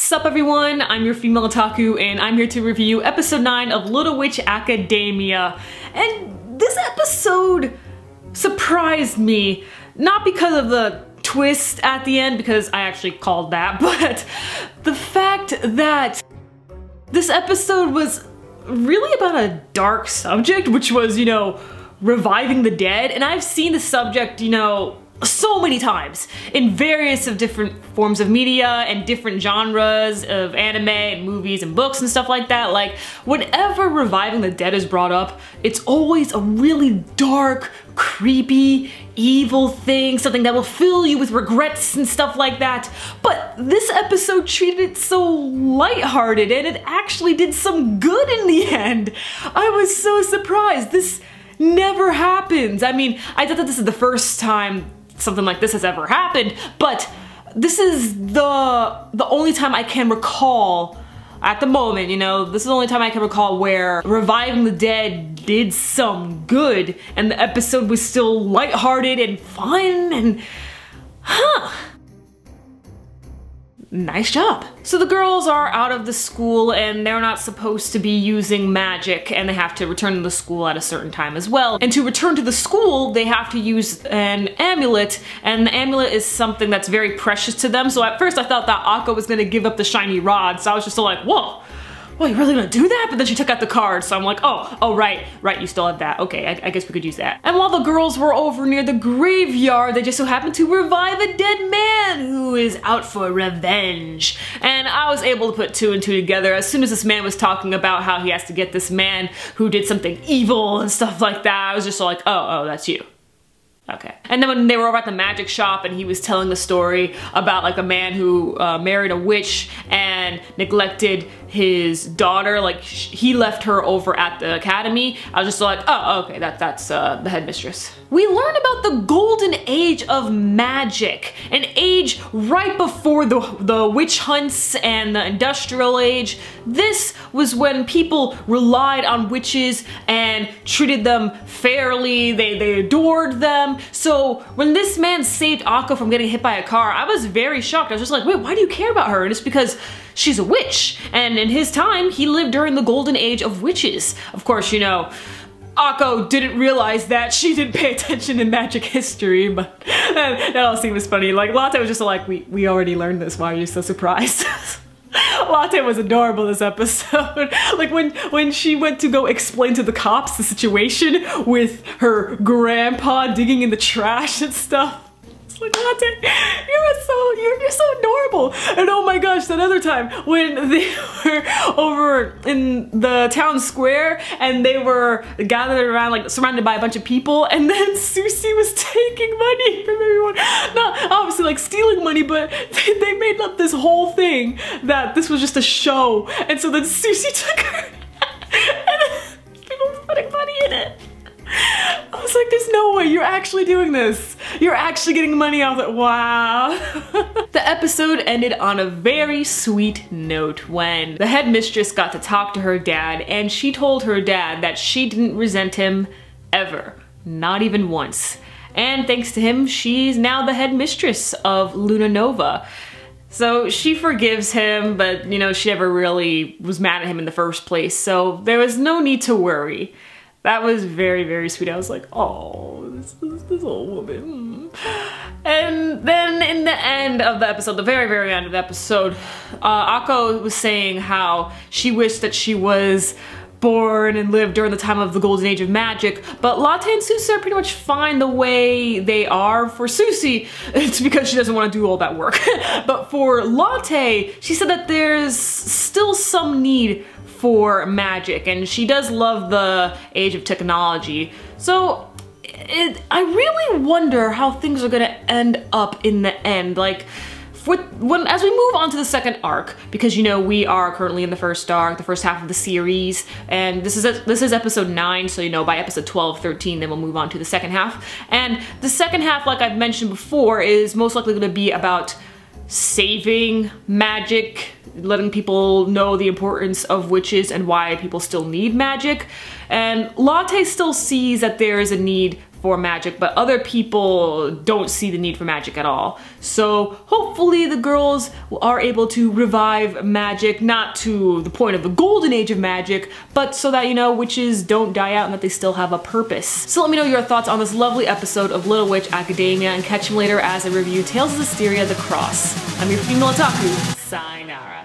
Sup everyone, I'm your female otaku and I'm here to review episode 9 of Little Witch Academia. And this episode surprised me, not because of the twist at the end, because I actually called that, but the fact that this episode was really about a dark subject, which was, reviving the dead. And I've seen the subject, so many times in various of different forms of media and different genres of anime and movies and books and stuff like that. Like, whenever reviving the dead is brought up, it's always a really dark, creepy, evil thing, something that will fill you with regrets and stuff like that. But this episode treated it so lighthearted and it actually did some good in the end. I was so surprised. This never happens. I mean, I thought that this is the first time something like this has ever happened, but this is the only time I can recall at the moment, this is the only time I can recall where reviving the dead did some good and the episode was still lighthearted and fun and nice job. So the girls are out of the school and they're not supposed to be using magic and they have to return to the school at a certain time as well. And to return to the school, they have to use an amulet, and the amulet is something that's very precious to them. So at first I thought that Akko was gonna give up the shiny rod, so I was just like, whoa, well, you're really gonna do that? But then she took out the card, so I'm like, oh, right, you still have that. Okay, I guess we could use that. And while the girls were over near the graveyard, they just so happened to revive a dead man who is out for revenge. And I was able to put two and two together as soon as this man was talking about how he has to get this man who did something evil and stuff like that. I was just like, oh, that's you. Okay. And then when they were over at the magic shop and he was telling the story about like a man who married a witch and neglected his daughter, like he left her over at the academy, I was just like, oh, okay, that's the headmistress. We learned about the golden age of magic, an age right before the witch hunts and the industrial age. This was when people relied on witches and treated them fairly, they adored them. So when this man saved Akko from getting hit by a car, I was very shocked. I was just like, wait, why do you care about her? And it's because she's a witch. And in his time, he lived during the golden age of witches. Of course, Akko didn't realize that she didn't pay attention in magic history, but that all seems funny. Like, Latte was just like, we already learned this, why are you so surprised? Latte was adorable this episode. Like when she went to go explain to the cops the situation with her grandpa digging in the trash and stuff. It's like, Latte, you're so adorable. And oh my gosh, that other time when they were over in the town square and they were gathered around, like surrounded by a bunch of people, and then Susie was taking money from everyone. Not obviously like stealing money, but they made up this whole thing that this was just a show. And so then Susie took her and people were putting money in it. I was like, there's no way, you're actually doing this. You're actually getting money off it, wow. The episode ended on a very sweet note when the headmistress got to talk to her dad and she told her dad that she didn't resent him ever, not even once. And thanks to him, she's now the headmistress of Luna Nova. So she forgives him, but she never really was mad at him in the first place, so there was no need to worry. That was very, very sweet. I was like, oh, this old woman. And then in the end of the episode, the very, very end of the episode, Akko was saying how she wished that she was born and lived during the time of the golden age of magic, but Latte and Susie are pretty much fine the way they are. For Susie, it's because she doesn't want to do all that work. But for Latte, she said that there's still some need for magic, and she does love the age of technology. So I really wonder how things are gonna end up in the end. Like, as we move on to the second arc, because we are currently in the first arc, the first half of the series, and this is episode 9, so by episode 12, 13, then we'll move on to the second half. And the second half, like I've mentioned before, is most likely gonna be about saving magic, letting people know the importance of witches and why people still need magic. And Latte still sees that there is a need for magic, but other people don't see the need for magic at all. So hopefully the girls are able to revive magic, not to the point of the golden age of magic, but so that, you know, witches don't die out and that they still have a purpose. So let me know your thoughts on this lovely episode of Little Witch Academia, and catch me later as I review Tales of Asteria the Cross. I'm your female otaku. Sayonara.